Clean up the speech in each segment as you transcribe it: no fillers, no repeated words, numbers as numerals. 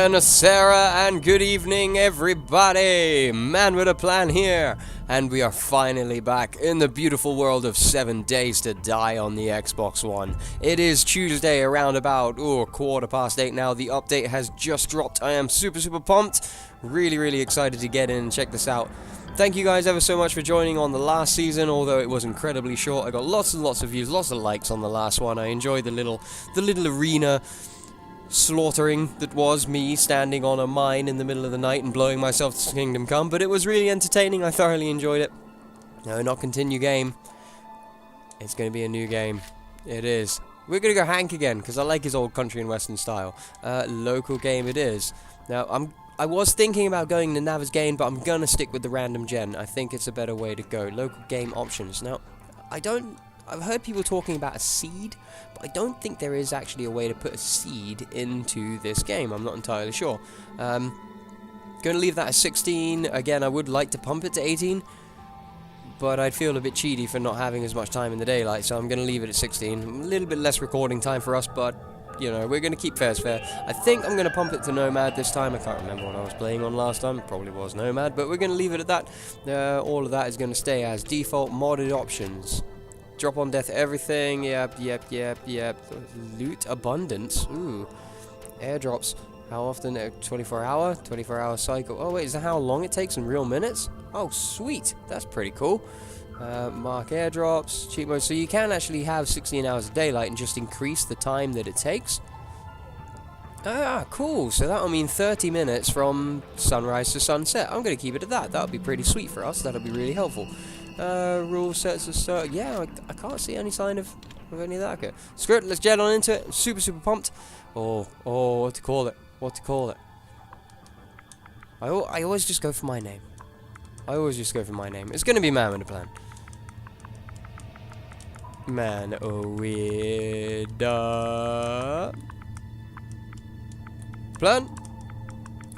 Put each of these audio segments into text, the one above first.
Buonasera and good evening everybody, MannwidaPlann here, and we are finally back in the beautiful world of 7 Days to Die on the Xbox One. It is Tuesday around about 8:15 now. The update has just dropped. I am super pumped, really excited to get in and check this out. Thank you guys ever so much for joining on the last season, although it was incredibly short. I got lots and lots of views, lots of likes on the last one. I enjoyed the little arena slaughtering that was me standing on a mine in the middle of the night and blowing myself to Kingdom Come, but it was really entertaining. I thoroughly enjoyed it. No, not continue game. It's going to be a new game. It is. We're going to go Hank again, because I like his old country and western style. Local game it is. Now, I was thinking about going to Navas Gain, but I'm going to stick with the random gen. I think it's a better way to go. Local game options. Now, I've heard people talking about a seed, but I don't think there is actually a way to put a seed into this game. I'm not entirely sure. Going to leave that at 16. Again, I would like to pump it to 18, but I'd feel a bit cheaty for not having as much time in the daylight, so I'm going to leave it at 16. A little bit less recording time for us, but, you know, we're going to keep fair as fair. I think I'm going to pump it to Nomad this time. I can't remember what I was playing on last time. It probably was Nomad, but we're going to leave it at that. All of that is going to stay as default modded options. Drop on death everything, yep. Loot abundance, ooh. Airdrops, how often? 24 hour cycle. Oh wait, is that how long it takes in real minutes? Oh sweet, that's pretty cool. Mark airdrops, cheat mode, so you can actually have 16 hours of daylight and just increase the time that it takes. Ah, cool, so that'll mean 30 minutes from sunrise to sunset. I'm going to keep it at that. That'll be pretty sweet for us, that'll be really helpful. Rule sets of yeah, I can't see any sign of any of that. Okay, screw it, let's jet on into it. Super pumped. Oh, what to call it? I always just go for my name. It's gonna be MannwidaPlann. MannwidaPlann.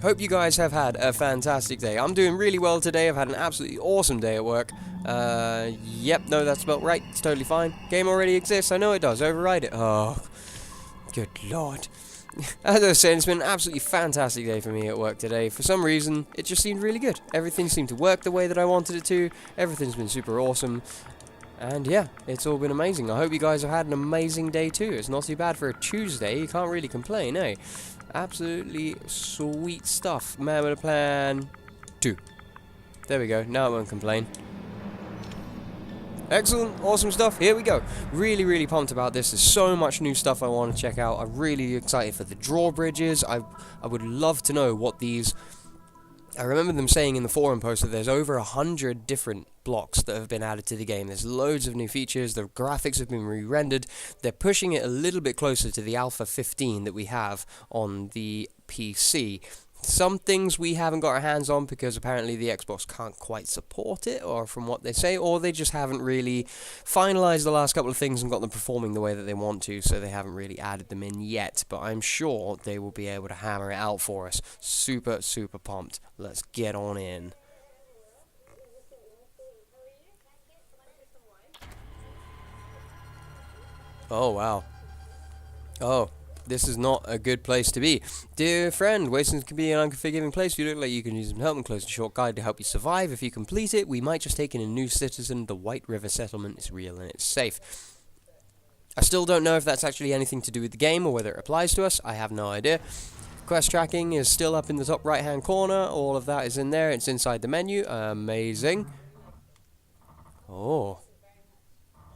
Hope you guys have had a fantastic day. I'm doing really well today. I've had an absolutely awesome day at work. Yep, no, that's spelled right. It's totally fine. Game already exists. I know it does. Override it. Oh, good lord. As I was saying, it's been an absolutely fantastic day for me at work today. For some reason, it just seemed really good. Everything seemed to work the way that I wanted it to. Everything's been super awesome. And yeah, it's all been amazing. I hope you guys have had an amazing day too. It's not too bad for a Tuesday. You can't really complain, eh? Absolutely sweet stuff. MannwidaPlann 2. There we go. Now I won't complain. Excellent, awesome stuff. Here we go. Really pumped about this. There's so much new stuff I want to check out. I'm really excited for the drawbridges. I would love to know what these... I remember them saying in the forum post that there's over 100 different blocks that have been added to the game. There's loads of new features. The graphics have been re-rendered. They're pushing it a little bit closer to the Alpha 15 that we have on the PC. Some things we haven't got our hands on because apparently the Xbox can't quite support it, or from what they say, or they just haven't really finalized the last couple of things and got them performing the way that they want to, so they haven't really added them in yet, but I'm sure they will be able to hammer it out for us. Super pumped. Let's get on in. Oh, wow. Oh. This is not a good place to be. Dear friend, Wastelands can be an unforgiving place. You look like you can use some help and close a short guide to help you survive. If you complete it, we might just take in a new citizen. The White River settlement is real and it's safe. I still don't know if that's actually anything to do with the game or whether it applies to us. I have no idea. Quest tracking is still up in the top right hand corner. All of that is in there. It's inside the menu. Amazing. Oh.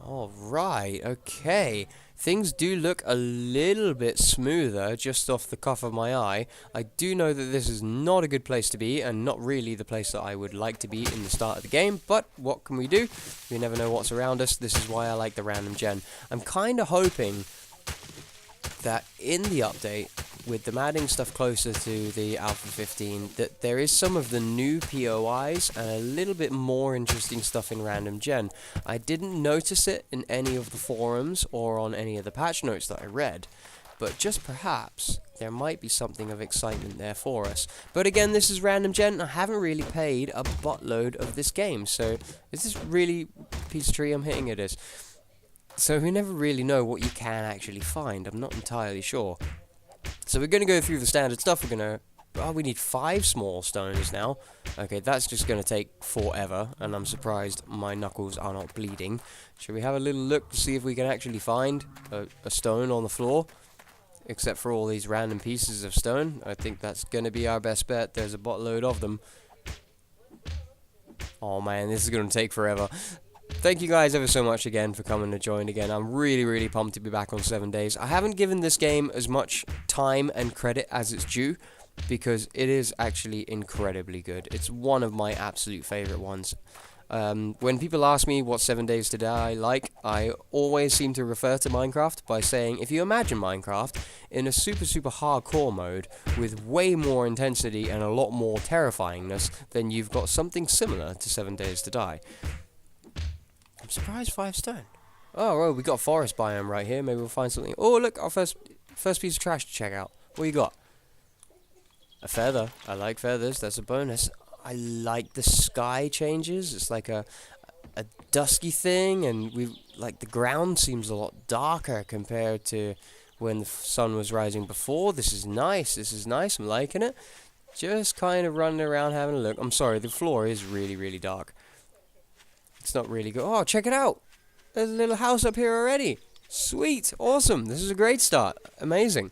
Alright, okay. Things do look a little bit smoother just off the cuff of my eye. I do know that this is not a good place to be, and not really the place that I would like to be in the start of the game, but what can we do? We never know what's around us. This is why I like the random gen. I'm kind of hoping that in the update, with them adding stuff closer to the Alpha 15, that there is some of the new POIs and a little bit more interesting stuff in random gen. I didn't notice it in any of the forums or on any of the patch notes that I read, but just perhaps there might be something of excitement there for us. But again, this is random gen. I haven't really paid a buttload of this game, so is this really piece of tree I'm hitting? It is. So we never really know what you can actually find. I'm not entirely sure. So we're going to go through the standard stuff. We're going to... Oh, we need 5 small stones now. Okay, that's just going to take forever, and I'm surprised my knuckles are not bleeding. Should we have a little look to see if we can actually find a stone on the floor? Except for all these random pieces of stone. I think that's going to be our best bet. There's a buttload of them. Oh man, this is going to take forever. Thank you guys ever so much again for coming to join again. I'm really, really pumped to be back on 7 days. I haven't given this game as much time and credit as it's due, because it is actually incredibly good. It's one of my absolute favorite ones. When people ask me what 7 Days to Die like, I always seem to refer to Minecraft by saying, if you imagine Minecraft in a super, super hardcore mode with way more intensity and a lot more terrifyingness, then you've got something similar to 7 Days to Die. I'm surprised 5 stone. Oh, well, we got a forest biome right here. Maybe we'll find something. Oh, look, our first piece of trash to check out. What you got? A feather. I like feathers. That's a bonus. I like the sky changes. It's like a dusky thing, and the ground seems a lot darker compared to when the sun was rising before. This is nice. This is nice. I'm liking it. Just kind of running around having a look. I'm sorry, the floor is really, really dark. It's not really good. Oh, check it out. There's a little house up here already. Sweet. Awesome. This is a great start. Amazing.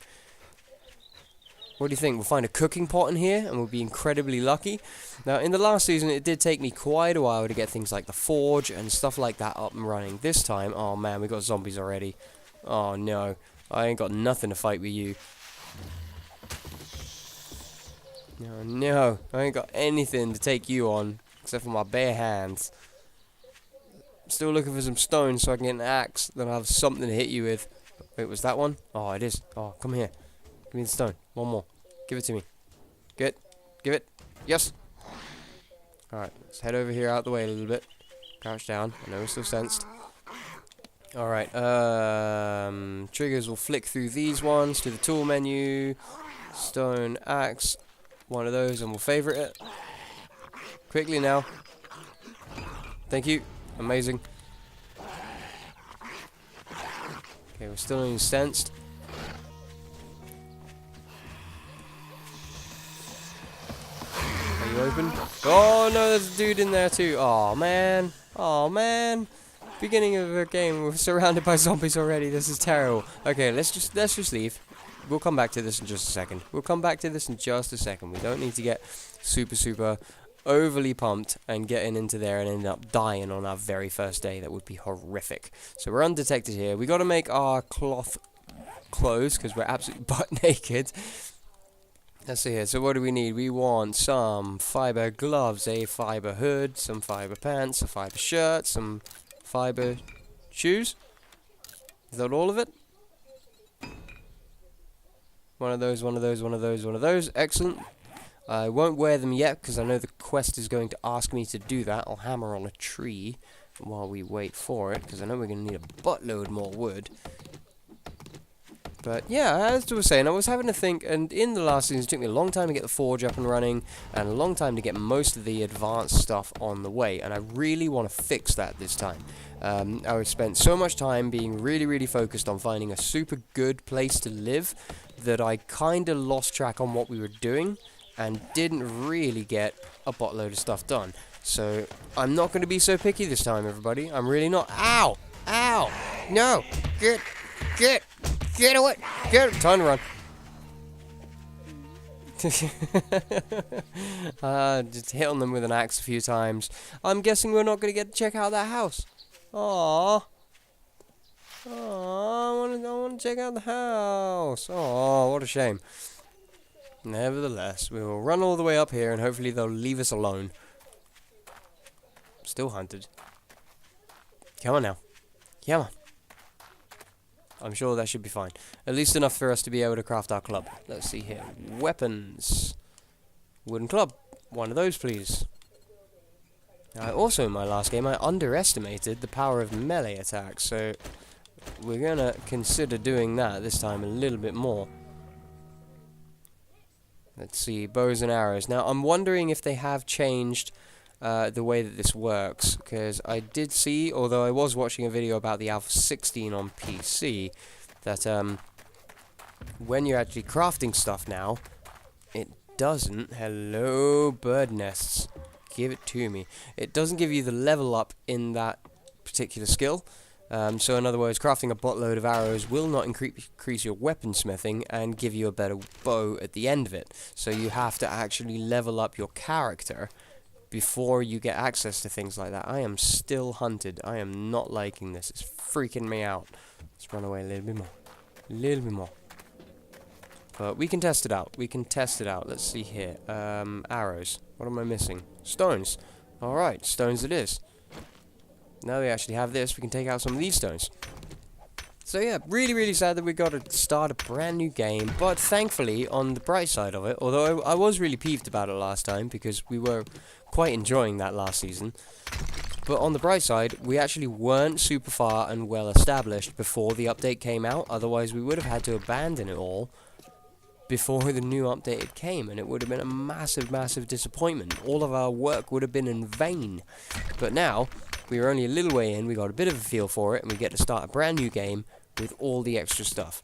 What do you think? We'll find a cooking pot in here, and we'll be incredibly lucky. Now, in the last season, it did take me quite a while to get things like the forge and stuff like that up and running. This time, oh man, we got zombies already. Oh no, I ain't got nothing to fight with you. Oh no, I ain't got anything to take you on, except for my bare hands. Still looking for some stones so I can get an axe, then I'll have something to hit you with. Wait, was that one? Oh, it is. Oh, come here. Give me the stone. One more. Give it to me. Good. Give it. Yes. Alright, let's head over here out the way a little bit. Crouch down. I know we're still sensed. Alright, triggers will flick through these ones to the tool menu. Stone, axe. One of those, and we'll favorite it. Quickly now. Thank you. Amazing. Okay, we're still only sensed. Are you open? Oh no, there's a dude in there too. Oh man. Oh man. Beginning of a game, we're surrounded by zombies already. This is terrible. Okay, let's just leave. We'll come back to this in just a second. We don't need to get super overly pumped and getting into there and end up dying on our very first day. That would be horrific. So we're undetected here. We got to make our cloth clothes because we're absolutely butt naked. Let's see here. So what do we need? We want some fiber gloves, a fiber hood, some fiber pants, a fiber shirt, some fiber shoes. Is that all of it? One of those. Excellent. I won't wear them yet because I know the quest is going to ask me to do that. I'll hammer on a tree while we wait for it because I know we're going to need a buttload more wood. But yeah, as I was saying, I was having to think, and in the last season it took me a long time to get the forge up and running, and a long time to get most of the advanced stuff on the way, and I really want to fix that this time. I spent so much time being really focused on finding a super good place to live that I kind of lost track on what we were doing, and didn't really get a buttload of stuff done. So, I'm not going to be so picky this time, everybody. I'm really not. Ow! Ow! No! Get away! Time to run. Just hit on them with an axe a few times. I'm guessing we're not going to get to check out that house. Aww. Aww, I want to check out the house. Aww, what a shame. Nevertheless, we will run all the way up here and hopefully they'll leave us alone. Still hunted. Come on now. Come on. I'm sure that should be fine. At least enough for us to be able to craft our club. Let's see here. Weapons. Wooden club. One of those, please. Also, in my last game, I underestimated the power of melee attacks, so we're going to consider doing that this time a little bit more. Let's see, bows and arrows. Now, I'm wondering if they have changed the way that this works, because I did see, although I was watching a video about the Alpha 16 on PC, that when you're actually crafting stuff now, it doesn't... Hello, bird nests. Give it to me. It doesn't give you the level up in that particular skill. So in other words, crafting a buttload of arrows will not increase your weaponsmithing and give you a better bow at the end of it. So you have to actually level up your character before you get access to things like that. I am still hunted. I am not liking this. It's freaking me out. Let's run away a little bit more. A little bit more. But we can test it out. We can test it out. Let's see here. Arrows. What am I missing? Stones. Alright, stones it is. Now we actually have this, we can take out some of these stones. So yeah, really, really sad that we got to start a brand new game. But thankfully, on the bright side of it, although I was really peeved about it last time, because we were quite enjoying that last season. But on the bright side, we actually weren't super far and well established before the update came out. Otherwise, we would have had to abandon it all before the new update came, and it would have been a massive, massive disappointment. All of our work would have been in vain. But now, we were only a little way in, we got a bit of a feel for it, and we get to start a brand new game with all the extra stuff.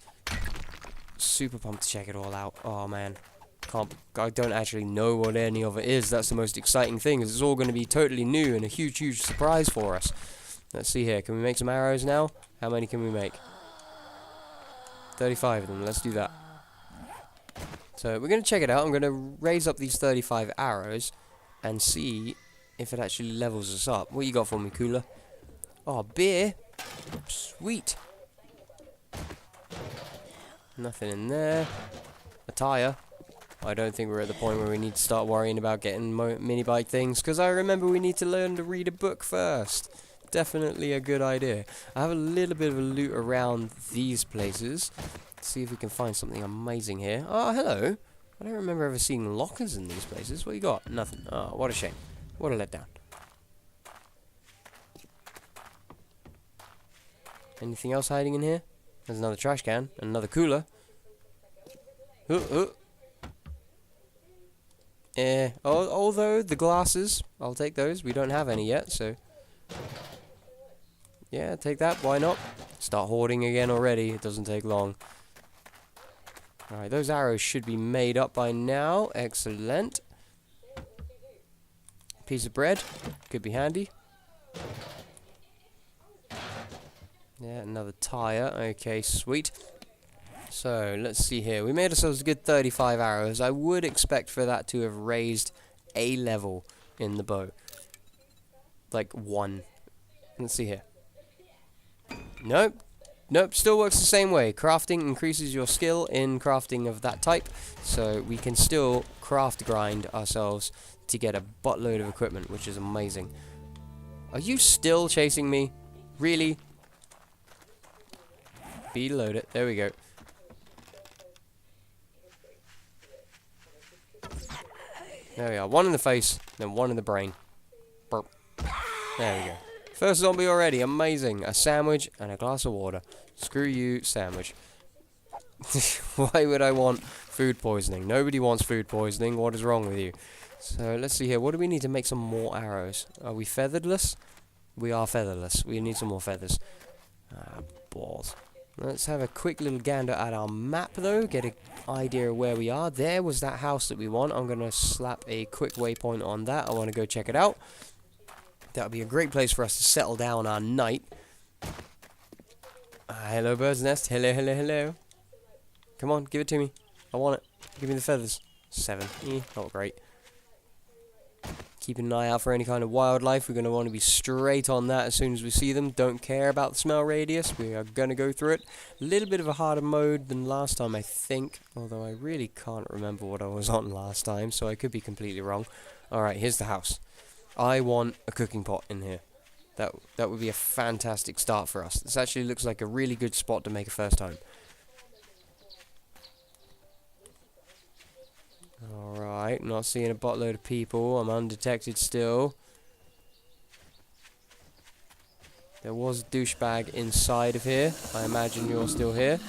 Super pumped to check it all out. Oh man, I don't actually know what any of it is. That's the most exciting thing, is it's all going to be totally new and a huge, huge surprise for us. Let's see here, can we make some arrows now? How many can we make? 35 of them, let's do that. So we're going to check it out. I'm going to raise up these 35 arrows and see if it actually levels us up. What you got for me, Cooler? Oh, beer. Sweet. Nothing in there. A tire. I don't think we're at the point where we need to start worrying about getting mini bike things, because I remember we need to learn to read a book first. Definitely a good idea. I have a little bit of a loot around these places. See if we can find something amazing here. Oh, hello. I don't remember ever seeing lockers in these places. What you got? Nothing. Oh, what a shame. What a letdown. Anything else hiding in here? There's another trash can. Another cooler. Although the glasses, I'll take those. We don't have any yet, so... yeah, take that. Why not? Start hoarding again already. It doesn't take long. Alright, those arrows should be made up by now. Excellent. Piece of bread. Could be handy. Yeah, another tire. Okay, sweet. So, let's see here. We made ourselves a good 35 arrows. I would expect for that to have raised a level in the bow. Like 1. Let's see here. Nope. Nope, still works the same way. Crafting increases your skill in crafting of that type, so we can still craft grind ourselves to get a buttload of equipment, which is amazing. Are you still chasing me? Really? Beload it. There we go. There we are. One in the face, then one in the brain. Burp. There we go. First zombie already. Amazing. A sandwich and a glass of water. Screw you, sandwich. Why would I want food poisoning? Nobody wants food poisoning. What is wrong with you? So, let's see here. What do we need to make some more arrows? Are we featherless? We are featherless. We need some more feathers. Ah, balls. Let's have a quick little gander at our map, though. Get an idea of where we are. There was that house that we want. I'm going to slap a quick waypoint on that. I want to go check it out. That would be a great place for us to settle down our night. Hello, bird's nest. Hello, hello, hello. Come on, give it to me. I want it. Give me the feathers. 7. Not great. Keep an eye out for any kind of wildlife. We're going to want to be straight on that as soon as we see them. Don't care about the smell radius. We are going to go through it. A little bit of a harder mode than last time, I think. Although I really can't remember what I was on last time, so I could be completely wrong. Alright, here's the house. I want a cooking pot in here. That would be a fantastic start for us. This actually looks like a really good spot to make a first home. Alright, not seeing a buttload of people. I'm undetected still. There was a douchebag inside of here. I imagine you're still here.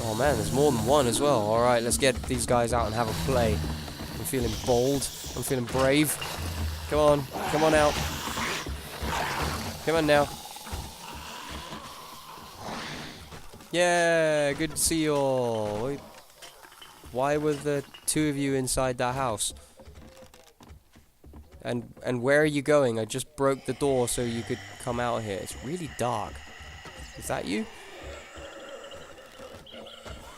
Oh man, there's more than one as well. Alright, let's get these guys out and have a play. I'm feeling bold. I'm feeling brave. Come on. Come on out. Come on now. Yeah, good to see you all. Wait, why were the two of you inside that house? And where are you going? I just broke the door so you could come out here. It's really dark. Is that you?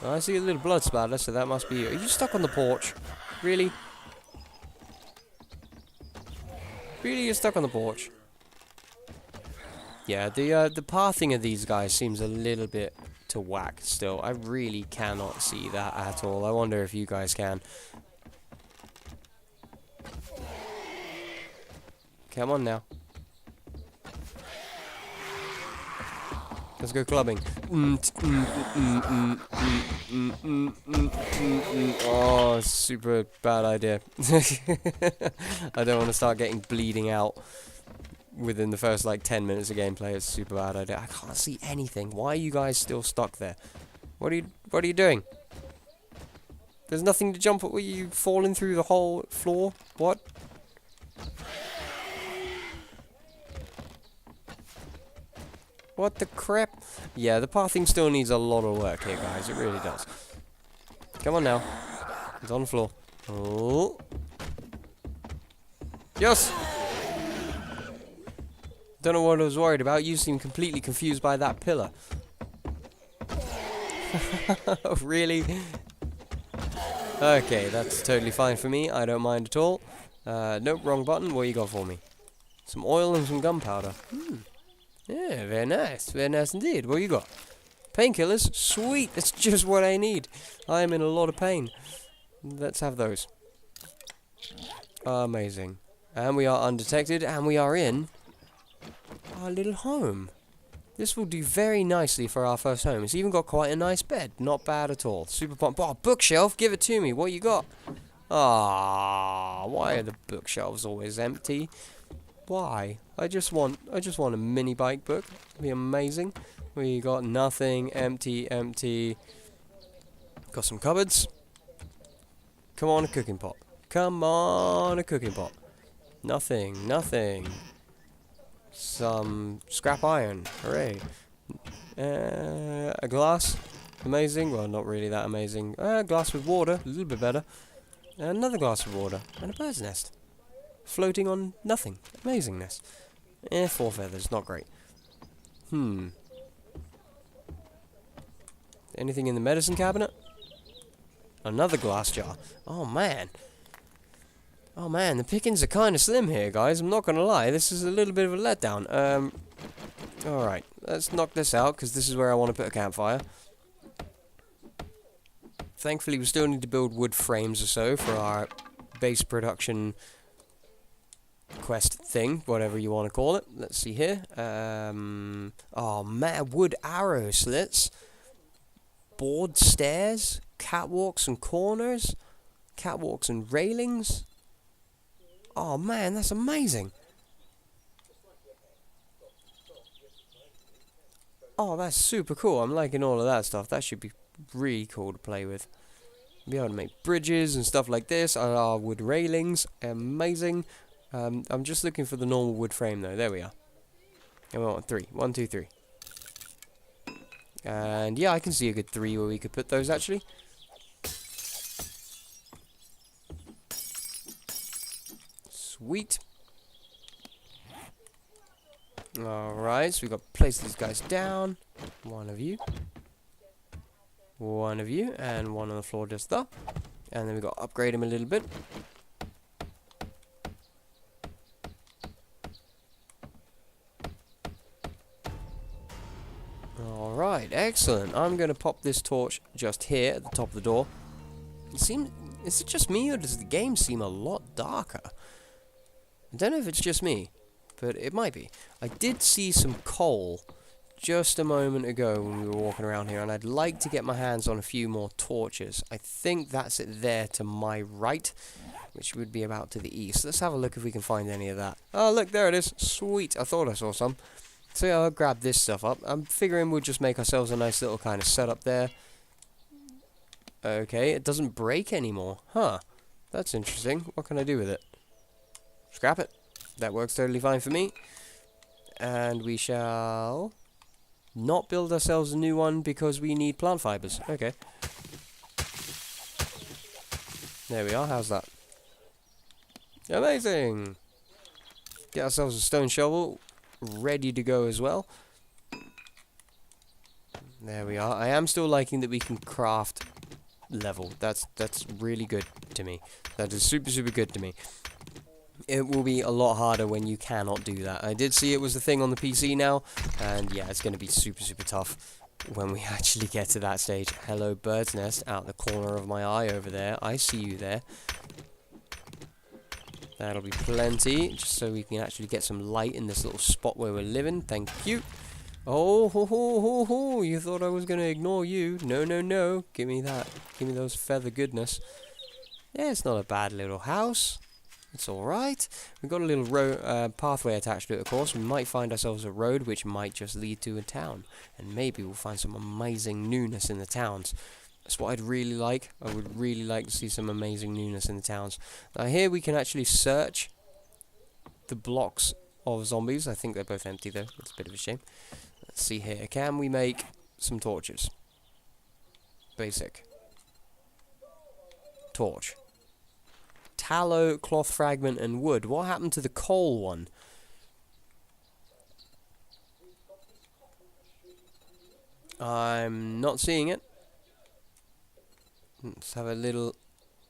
Oh, I see a little blood splatter, so that must be you. Are you stuck on the porch? Really? Really, you're stuck on the porch? Yeah, the pathing of these guys seems a little bit to whack still. I really cannot see that at all. I wonder if you guys can. Come on now. Let's go clubbing. Oh, super bad idea. I don't want to start getting bleeding out within the first like 10 minutes of gameplay. It's a super bad idea. I can't see anything. Why are you guys still stuck there? What are you doing? There's nothing to jump at. Were you falling through the whole floor? What? What the crap? Yeah, the pathing still needs a lot of work here, guys. It really does. Come on now. It's on the floor. Oh. Yes! Don't know what I was worried about. You seem completely confused by that pillar. Really? Okay, that's totally fine for me. I don't mind at all. Nope, wrong button. What you got for me? Some oil and some gunpowder. Yeah, very nice. Very nice indeed. What you got? Painkillers? Sweet! That's just what I need. I am in a lot of pain. Let's have those. Amazing. And we are undetected, and we are in our little home. This will do very nicely for our first home. It's even got quite a nice bed. Not bad at all. Super pumped. Oh, bookshelf! Give it to me. What you got? Ah, why are the bookshelves always empty? Why? I just want a mini bike book. It'd be amazing. We got nothing. Empty, empty. Got some cupboards. Come on, a cooking pot. Come on, a cooking pot. Nothing, nothing. Some scrap iron. Hooray. A glass. Amazing. Well, not really that amazing. A glass with water. A little bit better. Another glass of water. And a bird's nest. Floating on nothing. Amazingness. 4 feathers. Not great. Anything in the medicine cabinet? Another glass jar. Oh, man. Oh, man. The pickings are kind of slim here, guys. I'm not going to lie. This is a little bit of a letdown. Alright. Let's knock this out, because this is where I want to put a campfire. Thankfully, we still need to build wood frames or so for our base production quest thing, whatever you want to call it. Let's see here. Oh man, wood arrow slits, board stairs, catwalks and corners, catwalks and railings. Oh man, that's amazing. Oh, that's super cool. I'm liking all of that stuff. That should be really cool to play with. Be able to make bridges and stuff like this. Wood railings, amazing. I'm just looking for the normal wood frame though. There we are. And we want 3. 1, 2, 3. And yeah, I can see a good 3 where we could put those actually. Sweet. Alright, so we've got to place these guys down. One of you. One of you. And one on the floor just there. And then we've got to upgrade him a little bit. Alright, excellent. I'm going to pop this torch just here at the top of the door. Is it just me or does the game seem a lot darker? I don't know if it's just me, but it might be. I did see some coal just a moment ago when we were walking around here, and I'd like to get my hands on a few more torches. I think that's it there to my right, which would be about to the east. Let's have a look if we can find any of that. Oh, look, there it is. Sweet. I thought I saw some. So yeah, I'll grab this stuff up. I'm figuring we'll just make ourselves a nice little kind of setup there. Okay, it doesn't break anymore. Huh. That's interesting. What can I do with it? Scrap it. That works totally fine for me. And we shall not build ourselves a new one because we need plant fibers. Okay. There we are. How's that? Amazing! Get ourselves a stone shovel, ready to go as well. There we are. I am still liking that we can craft level. That's really good to me. That is super, super good to me. It will be a lot harder when you cannot do that. I did see it was a thing on the PC now, and yeah, it's going to be super, super tough when we actually get to that stage. Hello, bird's nest, out the corner of my eye over there. I see you there. That'll be plenty, just so we can actually get some light in this little spot where we're living. Thank you. Oh, ho, ho, ho, ho. You thought I was going to ignore you. No, no, no. Give me that. Give me those feather goodness. Yeah, it's not a bad little house. It's alright. We've got a little pathway attached to it, of course. We might find ourselves a road which might just lead to a town. And maybe we'll find some amazing newness in the towns. That's what I'd really like. I would really like to see some amazing newness in the towns. Now here we can actually search the blocks of zombies. I think they're both empty though. That's a bit of a shame. Let's see here. Can we make some torches? Basic. Torch. Tallow, cloth fragment and wood. What happened to the coal one? I'm not seeing it. Let's have a little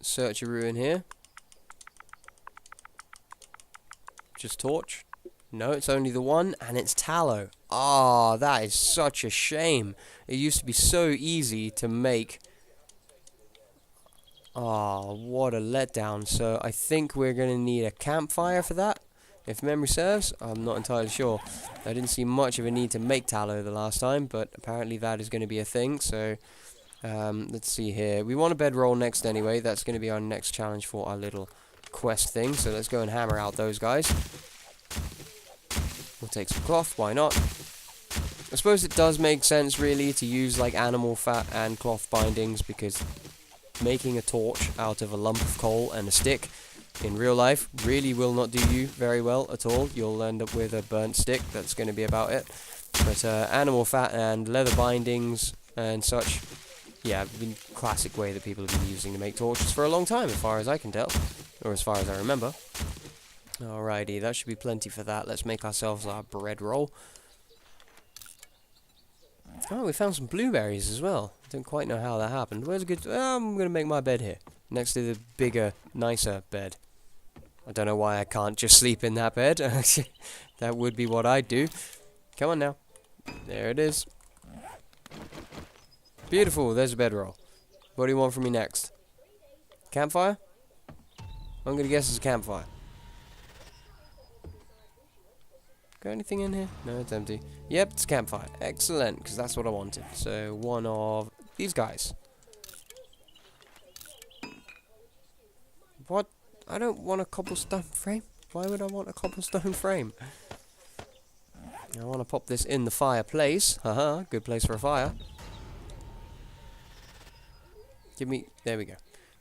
searcharoo in here. Just torch. No, it's only the one, and it's tallow. Ah, that is such a shame. It used to be so easy to make. Ah, what a letdown. So I think we're going to need a campfire for that, if memory serves. I'm not entirely sure. I didn't see much of a need to make tallow the last time, but apparently that is going to be a thing, so let's see here. We want a bedroll next anyway. That's going to be our next challenge for our little quest thing. So let's go and hammer out those guys. We'll take some cloth. Why not? I suppose it does make sense really to use like animal fat and cloth bindings, because making a torch out of a lump of coal and a stick in real life really will not do you very well at all. You'll end up with a burnt stick. That's going to be about it. But animal fat and leather bindings and such, yeah, the classic way that people have been using to make torches for a long time, as far as I can tell, or as far as I remember. Alrighty, that should be plenty for that. Let's make ourselves our bread roll. Oh, we found some blueberries as well. Don't quite know how that happened. Where's a good... I'm going to make my bed here, next to the bigger, nicer bed. I don't know why I can't just sleep in that bed. That would be what I'd do. Come on now. There it is. Beautiful, there's a bedroll. What do you want from me next? Campfire? I'm going to guess it's a campfire. Got anything in here? No, it's empty. Yep, it's a campfire. Excellent, because that's what I wanted. So, one of these guys. What? I don't want a cobblestone frame. Why would I want a cobblestone frame? I want to pop this in the fireplace. Haha, good place for a fire. Give me... There we go.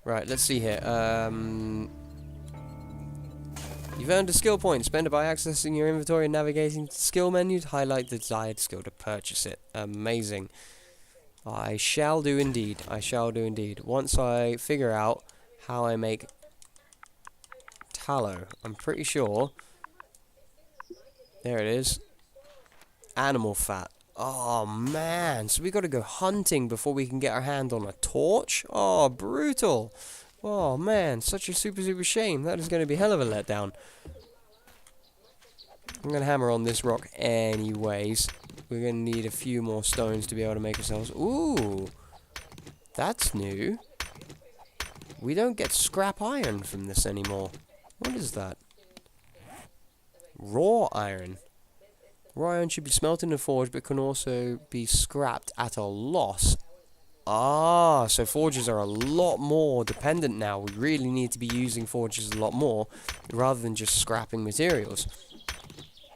Right, let's see here. You've earned a skill point. Spend it by accessing your inventory and navigating to the skill menu to highlight the desired skill to purchase it. Amazing. I shall do indeed. I shall do indeed. Once I figure out how I make tallow, I'm pretty sure... There it is. Animal fat. Oh, man. So we got to go hunting before we can get our hand on a torch? Oh, brutal. Oh, man. Such a super, super shame. That is going to be a hell of a letdown. I'm going to hammer on this rock anyways. We're going to need a few more stones to be able to make ourselves... Ooh. That's new. We don't get scrap iron from this anymore. What is that? Raw iron. Raw iron should be smelted in a forge, but can also be scrapped at a loss. Ah, so forges are a lot more dependent now. We really need to be using forges a lot more, rather than just scrapping materials.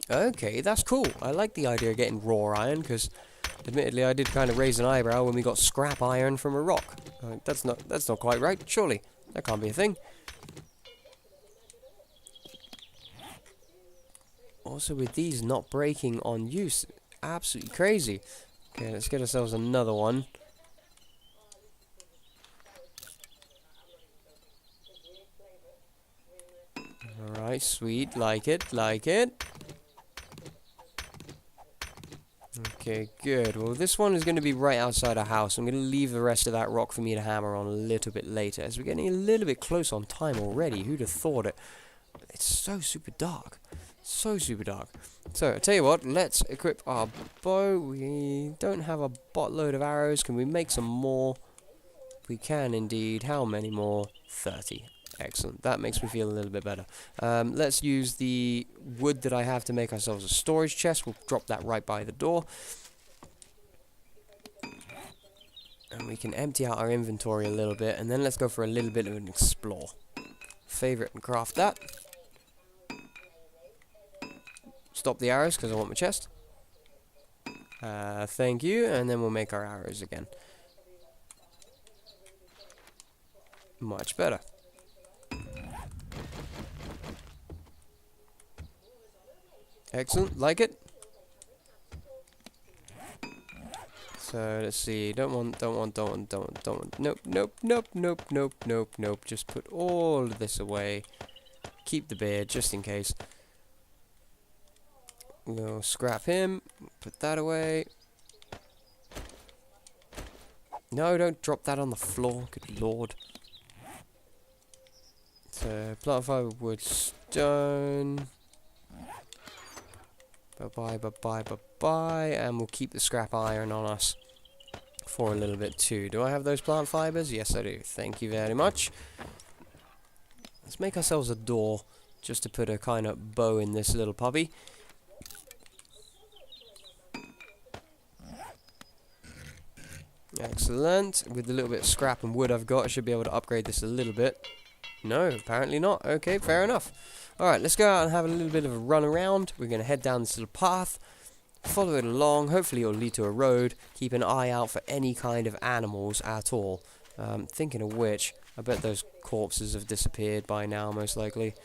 Okay, that's cool. I like the idea of getting raw iron, because admittedly I did kind of raise an eyebrow when we got scrap iron from a rock. That's not quite right, surely. That can't be a thing. Also, with these not breaking on use, absolutely crazy. Okay, let's get ourselves another one. Alright, sweet. Like it, like it. Okay, good. Well, this one is going to be right outside our house. I'm going to leave the rest of that rock for me to hammer on a little bit later, as we're getting a little bit close on time already. Who'd have thought it? It's so super dark. So super dark. So, I tell you what, let's equip our bow. We don't have a buttload of arrows. Can we make some more? We can indeed. How many more? 30. Excellent. That makes me feel a little bit better. Let's use the wood that I have to make ourselves a storage chest. We'll drop that right by the door. And we can empty out our inventory a little bit. And then let's go for a little bit of an explore. Favorite and craft that. Stop the arrows because I want my chest. Thank you. And then we'll make our arrows again. Much better. Excellent, like it. So let's see. Don't want. Nope. Just put all of this away. Keep the beard just in case. We'll scrap him. Put that away. No, don't drop that on the floor. Good lord. So plant fiber, wood, stone. Bye-bye, and we'll keep the scrap iron on us for a little bit too. Do I have those plant fibers? Yes, I do. Thank you very much. Let's make ourselves a door, just to put a kind of bow in this little puppy. Excellent. With the little bit of scrap and wood I've got, I should be able to upgrade this a little bit. No, apparently not. Okay, fair enough. Alright, let's go out and have a little bit of a run around. We're going to head down this little path, follow it along. Hopefully it'll lead to a road. Keep an eye out for any kind of animals at all. Thinking of which, I bet those corpses have disappeared by now, most likely.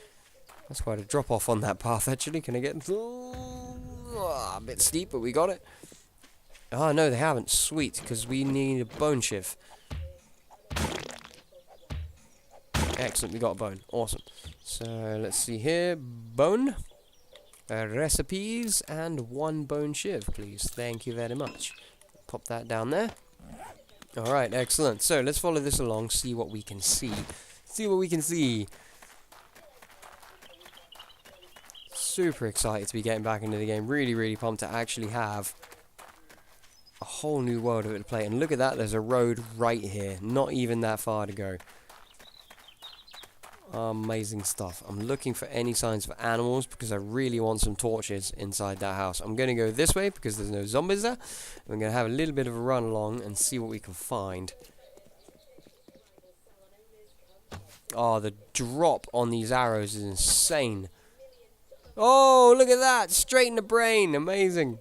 That's quite a drop off on that path, actually. Can I get... a bit steep, but we got it. Oh, no, they haven't. Sweet, because we need a bone shiv. Excellent, we got a bone. Awesome. So, let's see here. Bone. Recipes. And 1 bone shiv, please. Thank you very much. Pop that down there. Alright, excellent. So, let's follow this along, see what we can see. See what we can see. Super excited to be getting back into the game. Really, really pumped to actually have a whole new world of it to play. And look at that, there's a road right here. Not even that far to go. Amazing stuff. I'm looking for any signs of animals because I really want some torches inside that house. I'm going to go this way because there's no zombies there. I'm going to have a little bit of a run along and see what we can find. Oh, the drop on these arrows is insane. Oh, look at that. Straight in the brain. Amazing.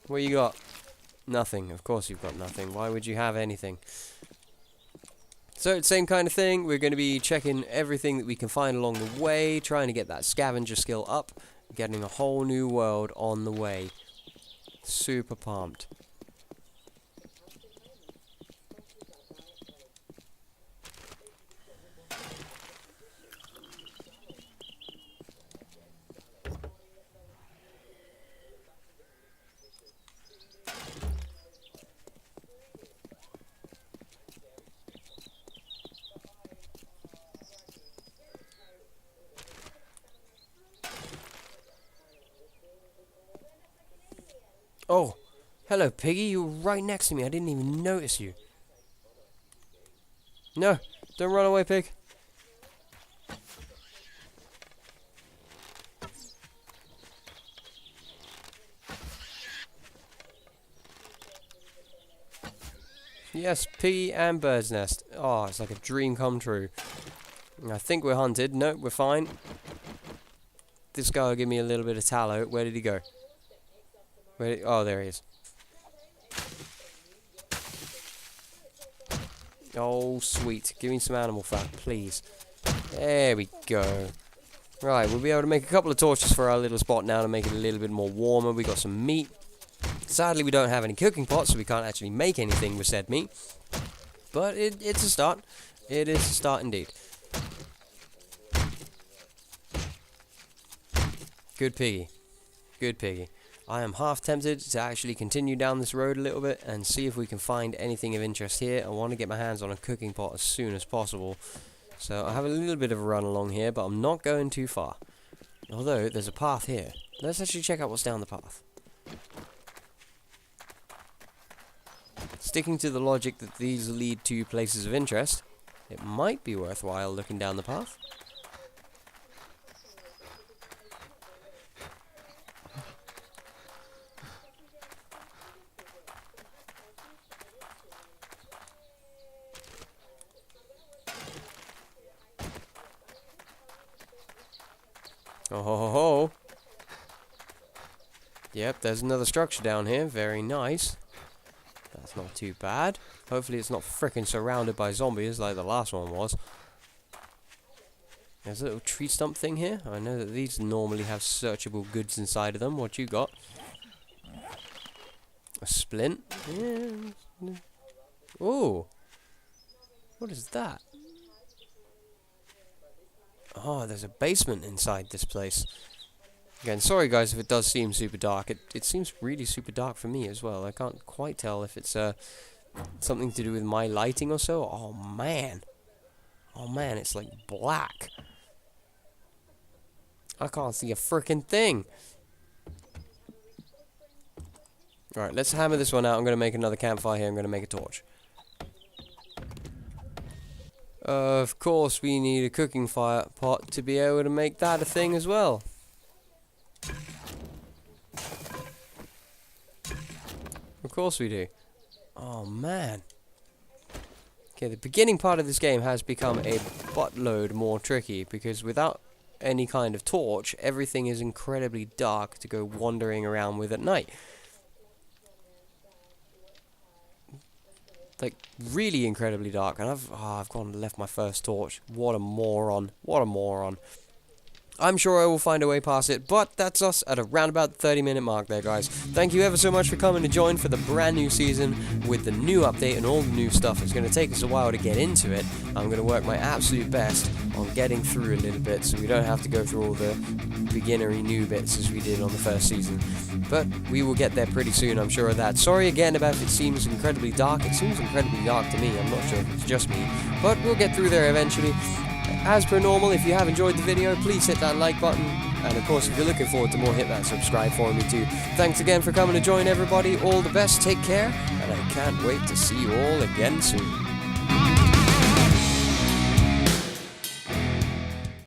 What you got? Nothing. Of course you've got nothing. Why would you have anything? So, same kind of thing. We're going to be checking everything that we can find along the way, trying to get that scavenger skill up, getting a whole new world on the way. Super pumped. Oh, hello, Piggy. You were right next to me. I didn't even notice you. No, don't run away, pig. Yes, Piggy and bird's nest. Oh, it's like a dream come true. I think we're hunted. No, we're fine. This guy will give me a little bit of tallow. Where did he go? Oh, there he is. Oh, sweet. Give me some animal fat, please. There we go. Right, we'll be able to make a couple of torches for our little spot now to make it a little bit more warmer. We got some meat. Sadly, we don't have any cooking pots, so we can't actually make anything with said meat. But it's a start. It is a start indeed. Good piggy. Good piggy. I am half tempted to actually continue down this road a little bit and see if we can find anything of interest here. I want to get my hands on a cooking pot as soon as possible. So I have a little bit of a run along here, but I'm not going too far. Although, there's a path here. Let's actually check out what's down the path. Sticking to the logic that these lead to places of interest, it might be worthwhile looking down the path. Oh ho ho ho. Yep, there's another structure down here. Very nice. That's not too bad. Hopefully it's not frickin' surrounded by zombies like the last one was. There's a little tree stump thing here. I know that these normally have searchable goods inside of them. What you got? A splint? Yeah. Ooh. What is that? Oh, there's a basement inside this place. Again, sorry guys if it does seem super dark. It seems really super dark for me as well. I can't quite tell if it's something to do with my lighting or so. Oh man. Oh man, it's like black. I can't see a frickin' thing. Alright, let's hammer this one out. I'm going to make another campfire here. I'm going to make a torch. Of course, we need a cooking fire pot to be able to make that a thing as well. Of course we do. Oh man. Okay, the beginning part of this game has become a buttload more tricky because without any kind of torch, everything is incredibly dark to go wandering around with at night. Like, really incredibly dark, and I've gone and left my first torch. What a moron. What a moron. I'm sure I will find a way past it, but that's us at around about the 30-minute mark there, guys. Thank you ever so much for coming to join for the brand new season with the new update and all the new stuff. It's going to take us a while to get into it. I'm going to work my absolute best on getting through a little bit so we don't have to go through all the beginnery new bits as we did on the first season. But we will get there pretty soon, I'm sure of that. Sorry again about if it seems incredibly dark. It seems incredibly dark to me. I'm not sure if it's just me, but we'll get through there eventually. As per normal, if you have enjoyed the video, please hit that like button. And of course, if you're looking forward to more, hit that subscribe for me too. Thanks again for coming to join everybody. All the best, take care, and I can't wait to see you all again soon.